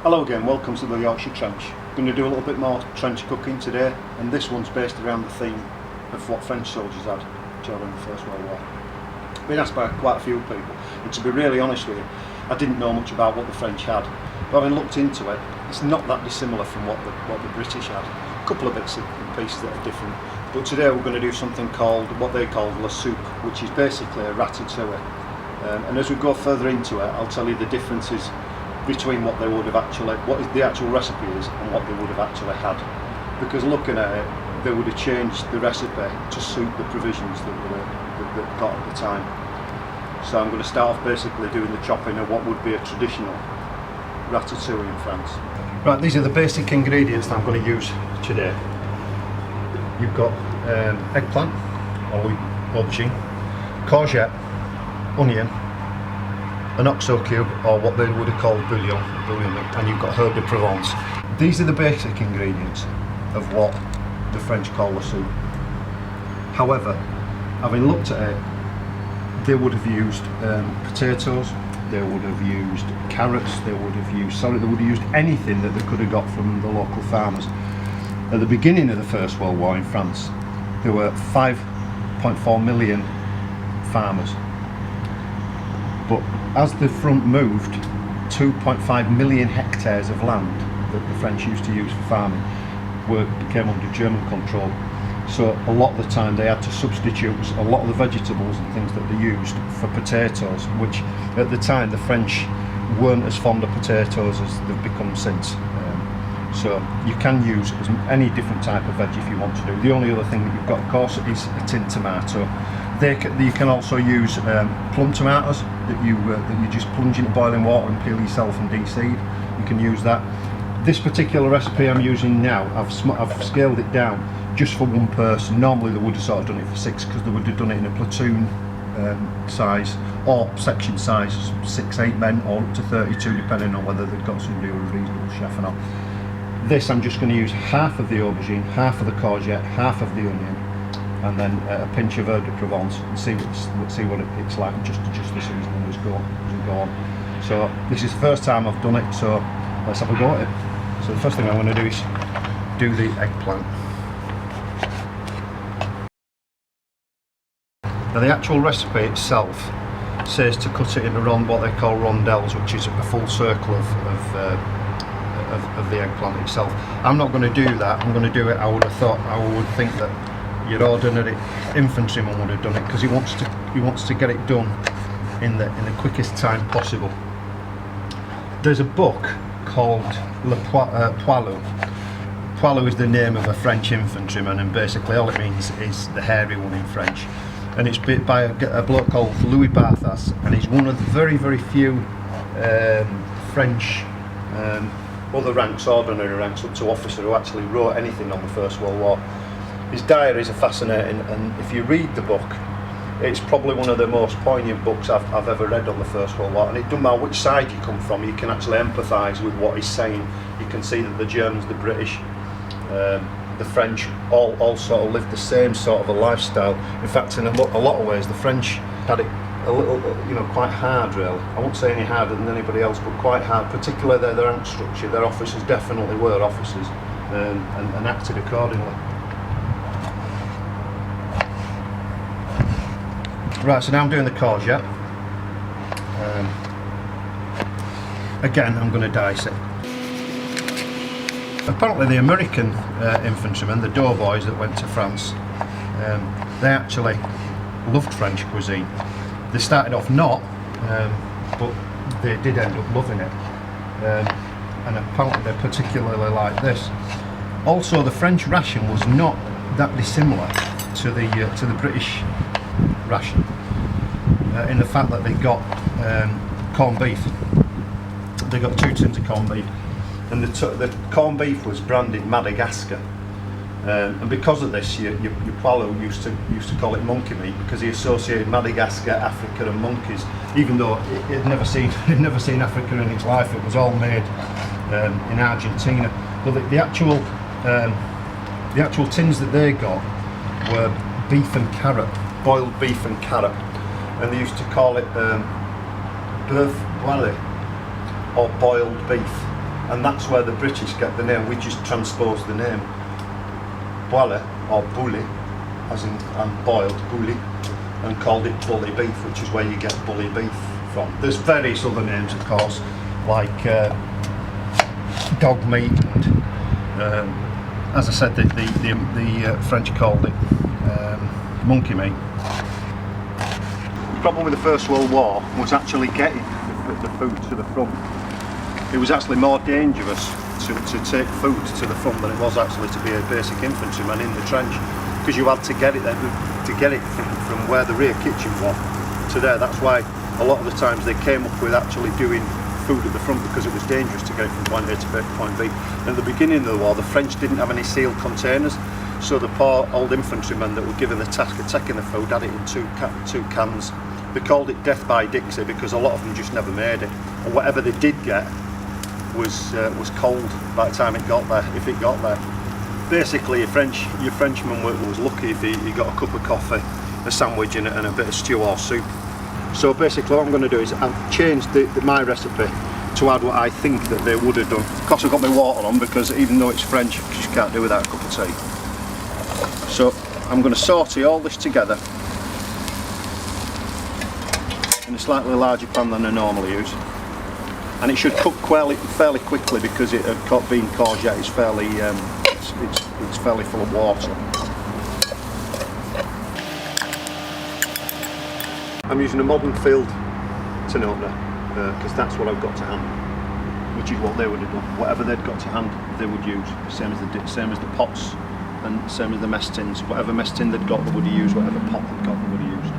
Hello again, welcome to the Yorkshire Trench. I'm going to do a little bit more trench cooking today, and this one's based around the theme of what French soldiers had during the First World War. I've been asked by quite a few people, and to be really honest with you, I didn't know much about what the French had. But having looked into it, it's not that dissimilar from what the British had. A couple of bits and pieces that are different. But today we're going to do something called, what they call la soupe, which is basically a ratatouille. And as we go further into it, I'll tell you the differences between what they would have actually, what the actual recipe is and what they would have actually had. Because looking at it, they would have changed the recipe to suit the provisions that got at the time. So I'm going to start off basically doing the chopping of what would be a traditional ratatouille in France. Right, these are the basic ingredients that I'm going to use today. You've got eggplant, or aubergine, courgette, onion, an oxo cube, or what they would have called bouillon, and you've got herb de Provence. These are the basic ingredients of what the French call la soupe. However, having looked at it, they would have used potatoes, they would have used carrots, they would have used anything that they could have got from the local farmers. At the beginning of the First World War in France, there were 5.4 million farmers. But as the front moved, 2.5 million hectares of land that the French used to use for farming became under German control. So a lot of the time they had to substitute a lot of the vegetables and things that they used for potatoes, which at the time the French weren't as fond of potatoes as they've become since. So you can use any different type of veg if you want to do. The only other thing that you've got, of course, is a tin tomato. You can also use plum tomatoes that you just plunge into boiling water and peel yourself and de-seed. You can use that. This particular recipe I'm using now, I've scaled it down just for one person. Normally they would have sort of done it for 6 because they would have done it in a platoon size or section size, 6-8 men or up to 32, depending on whether they've got somebody who's a reasonable chef or not. This I'm just going to use half of the aubergine, half of the courgette, half of the onion, and then a pinch of herb de Provence, and see what it's like, and just adjust the seasoning as we go on. So this is the first time I've done it, so let's have a go at it. So the first thing I'm going to do is do the eggplant. Now the actual recipe itself says to cut it into what they call rondelles, which is a full circle of the eggplant itself. I'm not going to do that. I'm going to do it. I would think that your ordinary infantryman would have done it, because he wants to get it done in the quickest time possible. There's a book called Poilu. Poilu is the name of a French infantryman, and basically all it means is the hairy one in French. And it's by a bloke called Louis Barthas, and he's one of the very, very few French other ranks, ordinary ranks up to officer, who actually wrote anything on the First World War. His diaries are fascinating, and if you read the book, it's probably one of the most poignant books I've ever read on the First World War. And it doesn't matter which side you come from, you can actually empathise with what he's saying. You can see that the Germans, the British, the French all sort of lived the same sort of a lifestyle. In fact, in a lot of ways, the French had it a little, quite hard, really. I won't say any harder than anybody else, but quite hard, particularly their rank structure. Their officers definitely were officers, and acted accordingly. Right, so now I'm doing the courgette. Again, I'm going to dice it. Apparently the American infantrymen, the doughboys that went to France, they actually loved French cuisine. They started off not, but they did end up loving it. And apparently they particularly like this. Also, the French ration was not that dissimilar to the British ration, in the fact that they got corned beef. They got 2 tins of corned beef, and the corned beef was branded Madagascar. And because of this, your Poilu used to call it monkey meat, because he associated Madagascar, Africa, and monkeys, even though he'd never seen Africa in his life. It was all made in Argentina. But the actual tins that they got were beef and carrot, boiled beef and carrot, and they used to call it bœuf poêlé, or boiled beef. and that's where the British get the name. We just transposed the name Poilu or Bully, as in boiled bully, and called it bully beef, which is where you get bully beef from. There's various other names, of course, like dog meat, and as I said, the French called it monkey meat. The problem with the First World War was actually getting the food to the front. It was actually more dangerous to take food to the front than it was actually to be a basic infantryman in the trench, because you had to get it there, to get it from where the rear kitchen was to there. That's why a lot of the times they came up with actually doing food at the front, because it was dangerous to get it from point A to point B. And at the beginning of the war, the French didn't have any sealed containers, so the poor old infantrymen that were given the task of taking the food had it in two cans. They called it death by Dixie because a lot of them just never made it, and whatever they did get was cold by the time it got there, if it got there. Basically, your Frenchman was lucky if he got a cup of coffee, a sandwich and a bit of stew or soup. So basically what I'm going to do is I've changed my recipe to add what I think that they would have done. Of course I've got my water on, because even though it's French, you just can't do without a cup of tea. So I'm going to saute all this together in a slightly larger pan than I normally use, and it should cook fairly quickly, because being courgette is fairly it's fairly full of water. I'm using a modern field tin opener because that's what I've got to hand, which is what they would have done. Whatever they'd got to hand, they would use. Same as the pots, and same as the mess tins. Whatever mess tin they'd got, they would have used. Whatever pot they'd got, they would have used.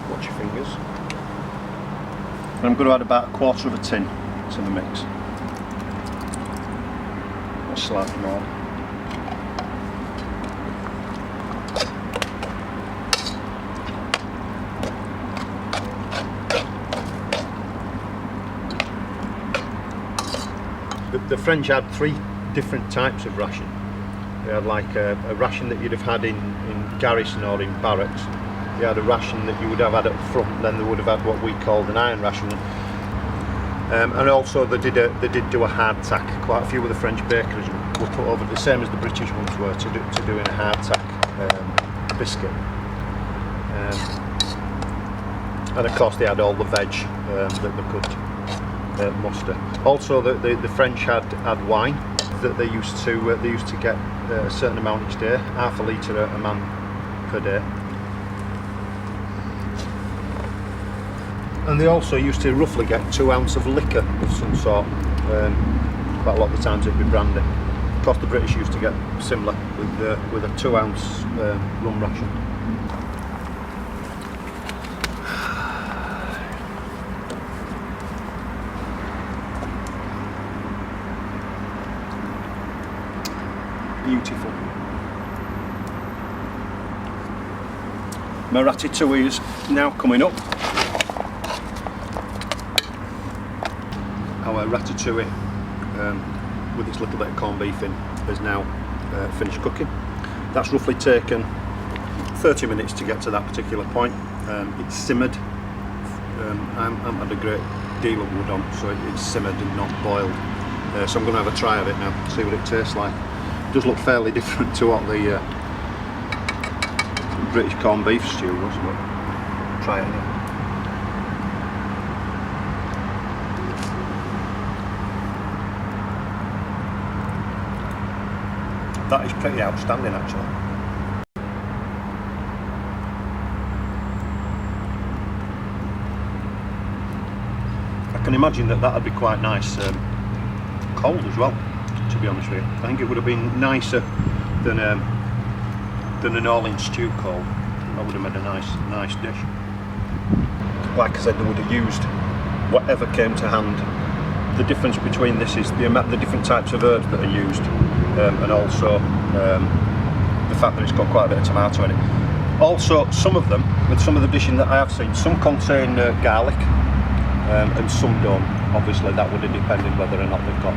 Watch your fingers. And I'm going to add about a quarter of a tin to the mix. Or slightly more. The French had 3 different types of ration. They had like a ration that you'd have had in garrison or in barracks. They had a ration that you would have had up front, then they would have had what we called an iron ration. And also they did do a hardtack. Quite a few of the French bakeries were put over, the same as the British ones were, to doing a hardtack biscuit. And of course they had all the veg that they could muster. Also the French had wine that they used to get a certain amount each day, half a litre a man per day. And they also used to roughly get 2 ounces of liquor of some sort. Quite a lot of the times it'd be brandy. Of course the British used to get similar with a 2 ounce rum ration. Beautiful. My ratatouille is now coming up. Our ratatouille with its little bit of corned beef in is now finished cooking. That's roughly taken 30 minutes to get to that particular point. It's simmered. I haven't had a great deal of wood on, so it's simmered and not boiled. So I'm going to have a try of it now, see what it tastes like. It does look fairly different to what the British corned beef stew was, but I'll try it anyway. That is pretty outstanding actually. I can imagine that would be quite nice cold as well, to be honest with you. I think it would have been nicer than an all-in stew cold. That would have made a nice dish. Like I said, they would have used whatever came to hand. The difference between this is the different types of herbs that are used, and also the fact that it's got quite a bit of tomato in it. Also, some of them, with some of the dishes that I have seen, some contain garlic and some don't. Obviously that would have depended whether or not they've got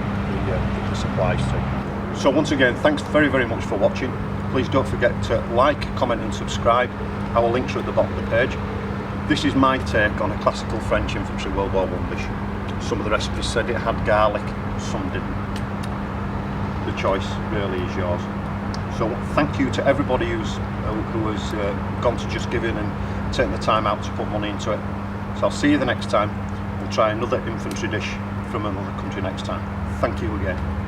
the supplies to. So once again, thanks very, very much for watching. Please don't forget to like, comment and subscribe. Our links are at the bottom of the page. This is my take on a classical French infantry World War I dish. Some of the recipes said it had garlic, some didn't. The choice really is yours. So thank you to everybody who has gone to Just Giving and taken the time out to put money into it. So I'll see you the next time. We'll try another infantry dish from another country next time. Thank you again.